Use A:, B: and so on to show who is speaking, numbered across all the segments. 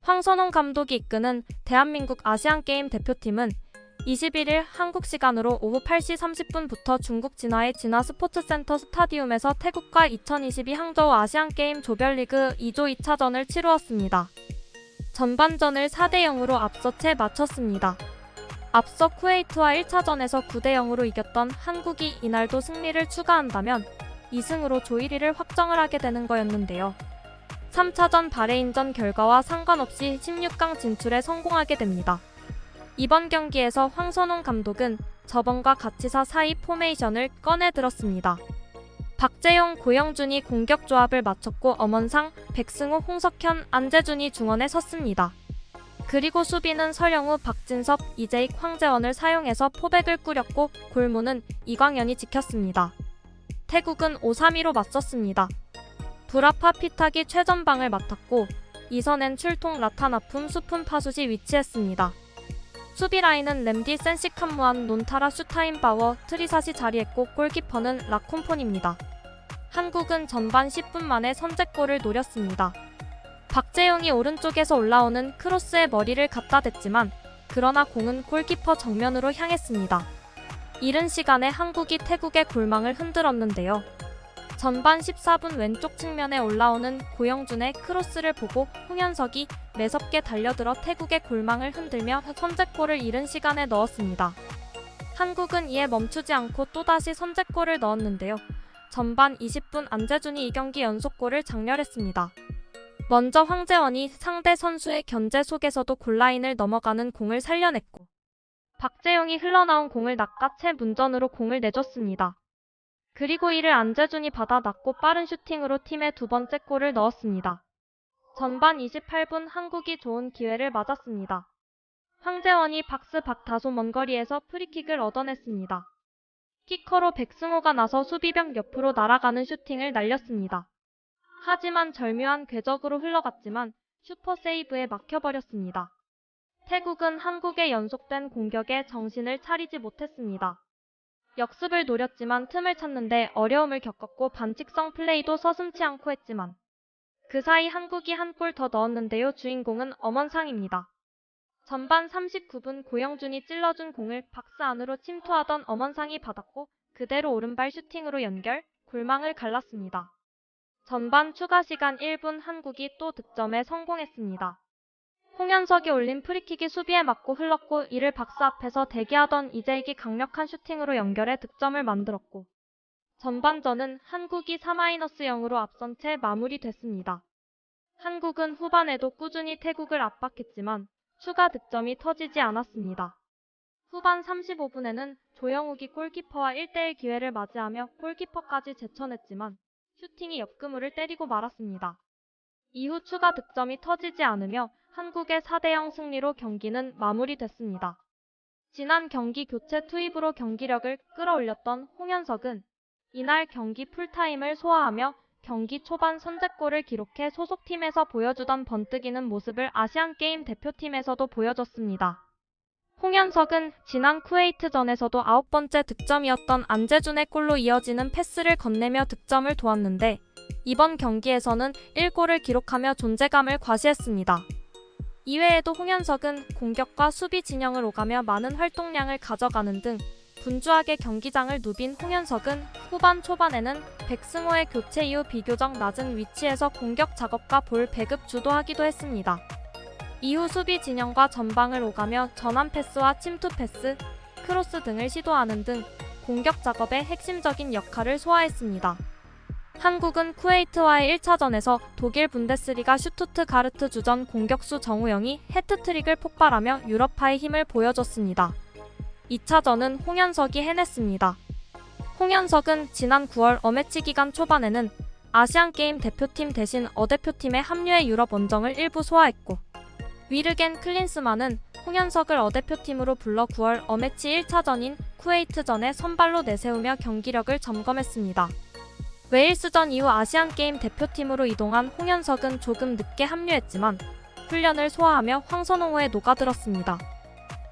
A: 황선홍 감독이 이끄는 대한민국 아시안게임 대표팀은 21일 한국 시간으로 오후 8시 30분부터 중국 진화의 진화 스포츠센터 스타디움에서 태국과 2022 항저우 아시안게임 조별리그 2조 2차전을 치루었습니다. 전반전을 4대0으로 앞서 채 마쳤습니다. 앞서 쿠웨이트와 1차전에서 9대0으로 이겼던 한국이 이날도 승리를 추가한다면 2승으로 조 1위를 확정을 하게 되는 거였는데요. 3차전 바레인전 결과와 상관없이 16강 진출에 성공하게 됩니다. 이번 경기에서 황선홍 감독은 저번과 같이 4-4-2 포메이션을 꺼내 들었습니다. 박재용, 고영준이 공격 조합을 맞췄고 엄원상, 백승호, 홍석현, 안재준이 중원에 섰습니다. 그리고 수비는 설영우, 박진섭, 이재익, 황재원을 사용해서 포백을 꾸렸고 골문은 이광현이 지켰습니다. 태국은 5-3-2로 맞섰습니다. 브라파 피탁이 최전방을 맡았고 이선엔 출통 라타나품 수품 파숫이 위치했습니다. 수비 라인은 램디, 센시칸무안, 논타라, 슈타인바워, 트리사시 자리했고 골키퍼는 라콤폰입니다. 한국은 전반 10분 만에 선제골을 노렸습니다. 박재용이 오른쪽에서 올라오는 크로스에 머리를 갖다 댔지만 그러나 공은 골키퍼 정면으로 향했습니다. 이른 시간에 한국이 태국의 골망을 흔들었는데요. 전반 14분 왼쪽 측면에 올라오는 고영준의 크로스를 보고 홍현석이 매섭게 달려들어 태국의 골망을 흔들며 선제골을 이른 시간에 넣었습니다. 한국은 이에 멈추지 않고 또다시 선제골을 넣었는데요. 전반 20분 안재준이 이 경기 연속골을 장렬했습니다. 먼저 황재원이 상대 선수의 견제 속에서도 골라인을 넘어가는 공을 살려냈고 박재용이 흘러나온 공을 낚아채 문전으로 공을 내줬습니다. 그리고 이를 안재준이 받아놨고 빠른 슈팅으로 팀의 두 번째 골을 넣었습니다. 전반 28분 한국이 좋은 기회를 맞았습니다. 황재원이 박스 밖 다소 먼 거리에서 프리킥을 얻어냈습니다. 키커로 백승호가 나서 수비벽 옆으로 날아가는 슈팅을 날렸습니다. 하지만 절묘한 궤적으로 흘러갔지만 슈퍼세이브에 막혀버렸습니다. 태국은 한국의 연속된 공격에 정신을 차리지 못했습니다. 역습을 노렸지만 틈을 찾는데 어려움을 겪었고 반칙성 플레이도 서슴지 않고 했지만 그 사이 한국이 한 골 더 넣었는데요. 주인공은 엄원상입니다. 전반 39분 고영준이 찔러준 공을 박스 안으로 침투하던 엄원상이 받았고 그대로 오른발 슈팅으로 연결, 골망을 갈랐습니다. 전반 추가 시간 1분 한국이 또 득점에 성공했습니다. 홍현석이 올린 프리킥이 수비에 맞고 흘렀고 이를 박스 앞에서 대기하던 이재익이 강력한 슈팅으로 연결해 득점을 만들었고 전반전은 한국이 4-0으로 앞선 채 마무리됐습니다. 한국은 후반에도 꾸준히 태국을 압박했지만 추가 득점이 터지지 않았습니다. 후반 35분에는 조영욱이 골키퍼와 1대1 기회를 맞이하며 골키퍼까지 제쳐냈지만 슈팅이 옆그물을 때리고 말았습니다. 이후 추가 득점이 터지지 않으며 한국의 4대0 승리로 경기는 마무리됐습니다. 지난 경기 교체 투입으로 경기력을 끌어올렸던 홍현석은 이날 경기 풀타임을 소화하며 경기 초반 선제골을 기록해 소속팀에서 보여주던 번뜩이는 모습을 아시안게임 대표팀에서도 보여줬습니다. 홍현석은 지난 쿠웨이트전에서도 9번째 득점이었던 안재준의 골로 이어지는 패스를 건네며 득점을 도왔는데 이번 경기에서는 1골을 기록하며 존재감을 과시했습니다. 이외에도 홍현석은 공격과 수비 진영을 오가며 많은 활동량을 가져가는 등 분주하게 경기장을 누빈 홍현석은 후반 초반에는 백승호의 교체 이후 비교적 낮은 위치에서 공격 작업과 볼 배급 주도하기도 했습니다. 이후 수비 진영과 전방을 오가며 전환 패스와 침투 패스, 크로스 등을 시도하는 등 공격 작업에 핵심적인 역할을 소화했습니다. 한국은 쿠웨이트와의 1차전에서 독일 분데스리가 슈투트가르트 주전 공격수 정우영이 해트트릭을 폭발하며 유럽파의 힘을 보여줬습니다. 2차전은 홍현석이 해냈습니다. 홍현석은 지난 9월 어매치 기간 초반에는 아시안게임 대표팀 대신 어대표팀에 합류해 유럽 원정을 일부 소화했고 위르겐 클린스만은 홍현석을 어대표팀으로 불러 9월 어매치 1차전인 쿠웨이트전에 선발로 내세우며 경기력을 점검했습니다. 웨일스전 이후 아시안게임 대표팀으로 이동한 홍현석은 조금 늦게 합류했지만 훈련을 소화하며 황선홍호에 녹아들었습니다.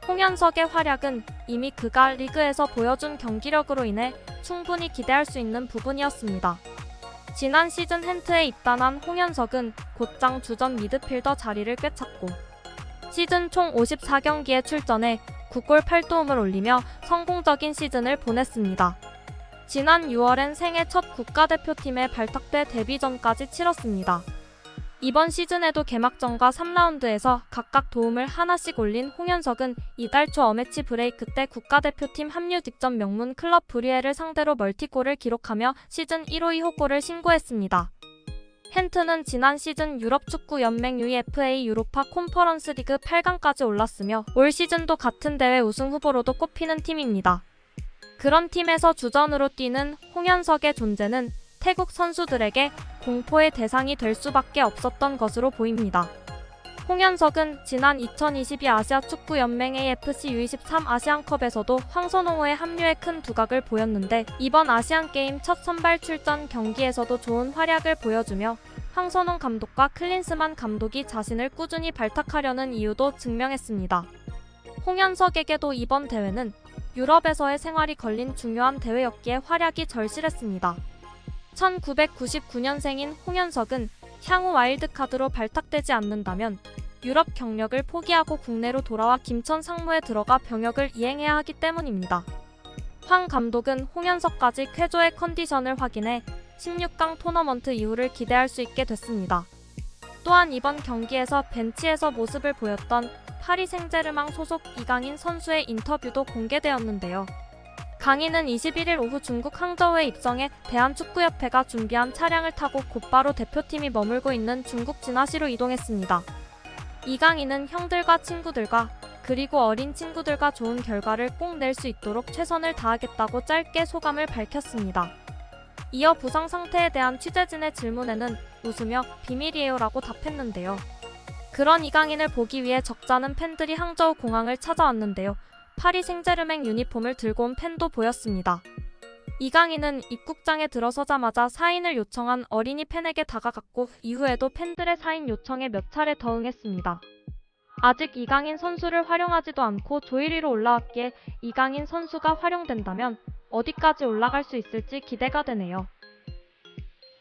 A: 홍현석의 활약은 이미 그가 리그에서 보여준 경기력으로 인해 충분히 기대할 수 있는 부분이었습니다. 지난 시즌 헨트에 입단한 홍현석은 곧장 주전 미드필더 자리를 꿰찼고 시즌 총 54경기에 출전해 9골 8도움을 올리며 성공적인 시즌을 보냈습니다. 지난 6월엔 생애 첫 국가대표팀에 발탁돼 데뷔전까지 치렀습니다. 이번 시즌에도 개막전과 3라운드에서 각각 도움을 하나씩 올린 홍현석은 이달 초 어매치 브레이크 때 국가대표팀 합류 직전 명문 클럽 브리에를 상대로 멀티골을 기록하며 시즌 1호 2호 골을 신고했습니다. 헨트는 지난 시즌 유럽축구연맹 UEFA 유로파 콘퍼런스 리그 8강까지 올랐으며 올 시즌도 같은 대회 우승 후보로도 꼽히는 팀입니다. 그런 팀에서 주전으로 뛰는 홍현석의 존재는 태국 선수들에게 공포의 대상이 될 수밖에 없었던 것으로 보입니다. 홍현석은 지난 2022 아시아축구연맹 AFC U23 아시안컵에서도 황선홍호의 합류에 큰 두각을 보였는데 이번 아시안게임 첫 선발 출전 경기에서도 좋은 활약을 보여주며 황선홍 감독과 클린스만 감독이 자신을 꾸준히 발탁하려는 이유도 증명했습니다. 홍현석에게도 이번 대회는 유럽에서의 생활이 걸린 중요한 대회였기에 활약이 절실했습니다. 1999년생인 홍현석은 향후 와일드카드로 발탁되지 않는다면 유럽 경력을 포기하고 국내로 돌아와 김천 상무에 들어가 병역을 이행해야 하기 때문입니다. 황 감독은 홍현석까지 쾌조의 컨디션을 확인해 16강 토너먼트 이후를 기대할 수 있게 됐습니다. 또한 이번 경기에서 벤치에서 모습을 보였던 파리 생제르맹 소속 이강인 선수의 인터뷰도 공개되었는데요. 강인은 21일 오후 중국 항저우에 입성해 대한축구협회가 준비한 차량을 타고 곧바로 대표팀이 머물고 있는 중국 진화시로 이동했습니다. 이강인은 형들과 친구들과 그리고 어린 친구들과 좋은 결과를 꼭 낼 수 있도록 최선을 다하겠다고 짧게 소감을 밝혔습니다. 이어 부상 상태에 대한 취재진의 질문에는 웃으며 비밀이에요 라고 답했는데요. 그런 이강인을 보기 위해 적잖은 팬들이 항저우 공항을 찾아왔는데요. 파리 생제르맹 유니폼을 들고 온 팬도 보였습니다. 이강인은 입국장에 들어서자마자 사인을 요청한 어린이 팬에게 다가갔고 이후에도 팬들의 사인 요청에 몇 차례 더 응했습니다. 아직 이강인 선수를 활용하지도 않고 조1위로 올라왔기에 이강인 선수가 활용된다면 어디까지 올라갈 수 있을지 기대가 되네요.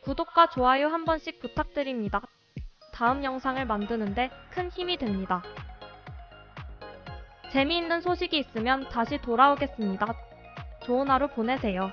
A: 구독과 좋아요 한 번씩 부탁드립니다. 다음 영상을 만드는데 큰 힘이 됩니다. 재미있는 소식이 있으면 다시 돌아오겠습니다. 좋은 하루 보내세요.